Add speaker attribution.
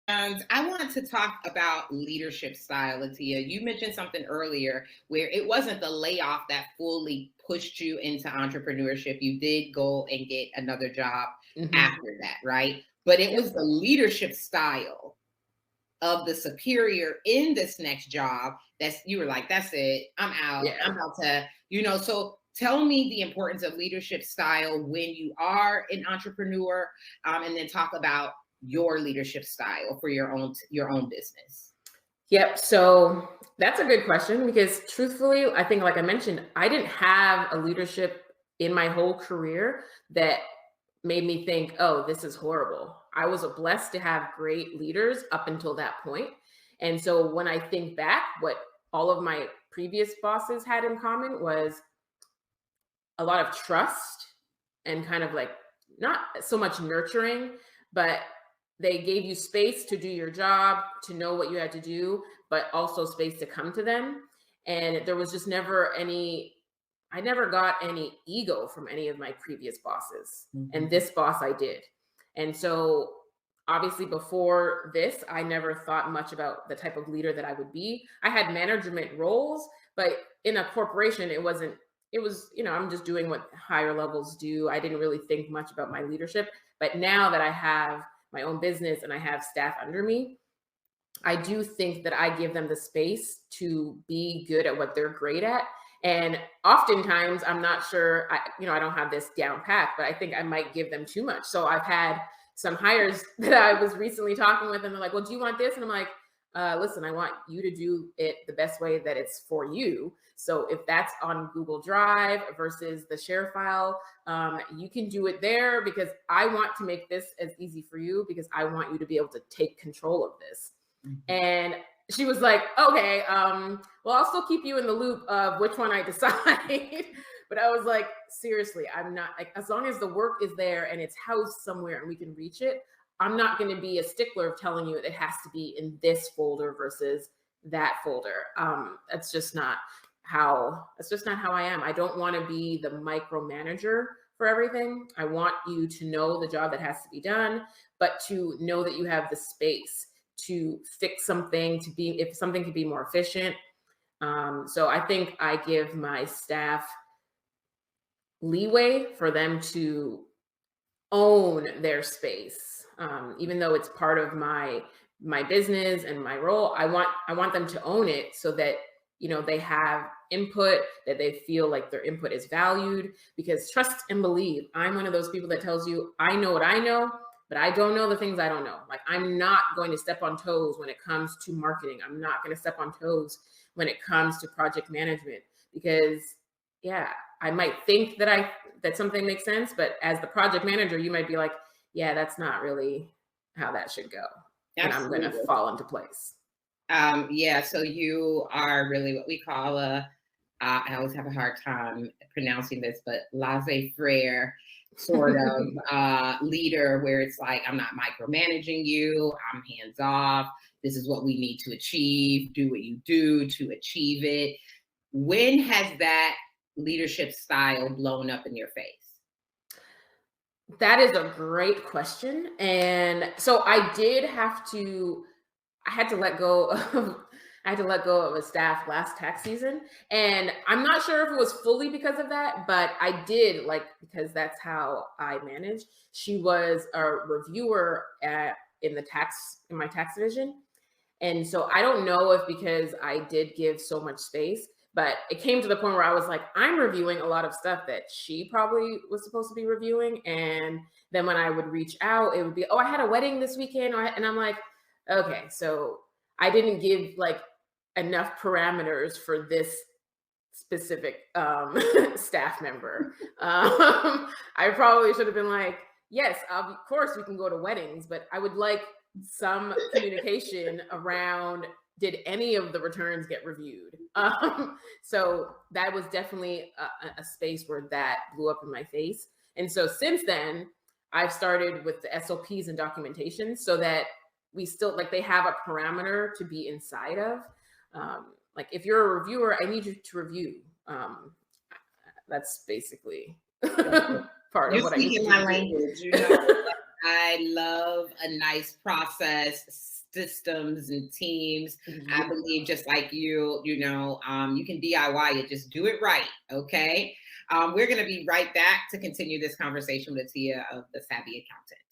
Speaker 1: And I want to talk about leadership style, Atiya. You mentioned something earlier where it wasn't the layoff that fully pushed you into entrepreneurship. You did go and get another job
Speaker 2: Hmm.
Speaker 1: after that, right? But it
Speaker 2: Yep.
Speaker 1: was the leadership style of the superior in this next job that's you were like, that's it, I'm out.
Speaker 2: Yeah.
Speaker 1: I'm about to, so tell me the importance of leadership style when you are an entrepreneur, and then talk about your leadership style for your own business.
Speaker 2: Yep. So that's a good question because truthfully, I think, like I mentioned, I didn't have a leadership in my whole career that made me think, oh, this is horrible. I was blessed to have great leaders up until that point. And so when I think back, what all of my previous bosses had in common was a lot of trust and kind of like not so much nurturing, but they gave you space to do your job, to know what you had to do, but also space to come to them. And there was just never any, I never got any ego from any of my previous bosses. And
Speaker 1: Mhm.
Speaker 2: this boss I did. And so obviously before this, I never thought much about the type of leader that I would be. I had management roles, but in a corporation, it was, I'm just doing what higher levels do. I didn't really think much about my leadership. But now that I have my own business and I have staff under me, I do think that I give them the space to be good at what they're great at. And oftentimes I'm not sure, I don't have this down pat, but I think I might give them too much. So I've had some hires that I was recently talking with, and they're like, well, do you want this? And I'm like, listen, I want you to do it the best way that it's for you. So if that's on Google Drive versus the share file, you can do it there because I want to make this as easy for you because I want you to be able to take control of this.
Speaker 1: Mhm.
Speaker 2: And she was like, okay, well, I'll still keep you in the loop of which one I decide. But I was like, seriously, I'm not like, as long as the work is there and it's housed somewhere and we can reach it, I'm not going to be a stickler of telling you it has to be in this folder versus that folder. That's just not how I am. I don't want to be the micromanager for everything. I want you to know the job that has to be done, but to know that you have the space to fix something, to be, if something could be more efficient. So I think I give my staff leeway for them to own their space, even though it's part of my business and my role. I want them to own it so that they have input, that they feel like their input is valued. Because trust and believe, I'm one of those people that tells you I know what I know, but I don't know the things I don't know. Like, I'm not going to step on toes when it comes to marketing. I'm not going to step on toes when it comes to project management because, yeah, I might think that something makes sense, but as the project manager, you might be like, yeah, that's not really how that should go. And I'm going to
Speaker 1: Absolutely.
Speaker 2: fall into place.
Speaker 1: Yeah, so you are really what we call I always have a hard time pronouncing this, but laissez-faire sort of leader where it's like, I'm not micromanaging you, I'm hands off. This is what we need to achieve. Do what you do to achieve it. When has that leadership style blown up in your face?
Speaker 2: That is a great question. And so I had to let go of I had to let go of a staff last tax season. And I'm not sure if it was fully because of that, but I did, like, because that's how I manage. She was a reviewer in my tax division. And so I don't know if because I did give so much space, but it came to the point where I was like, I'm reviewing a lot of stuff that she probably was supposed to be reviewing. And then when I would reach out, it would be, oh, I had a wedding this weekend. And I'm like, okay, so I didn't give like enough parameters for this specific staff member. I probably should have been like, yes, of course we can go to weddings, but I would like some communication around, did any of the returns get reviewed? So that was definitely a space where that blew up in my face. And so since then, I've started with the SOPs and documentation so that we still, like, they have a parameter to be inside of. Like, if you're a reviewer, I need you to review. That's basically part of
Speaker 1: You're
Speaker 2: what I need
Speaker 1: speaking
Speaker 2: you
Speaker 1: my
Speaker 2: to
Speaker 1: language,
Speaker 2: do.
Speaker 1: I love a nice process, systems and teams. I believe just like you know, you can DIY it, just do it right. Okay. We're going to be right back to continue this conversation with Atiya of the Savvy Accountant.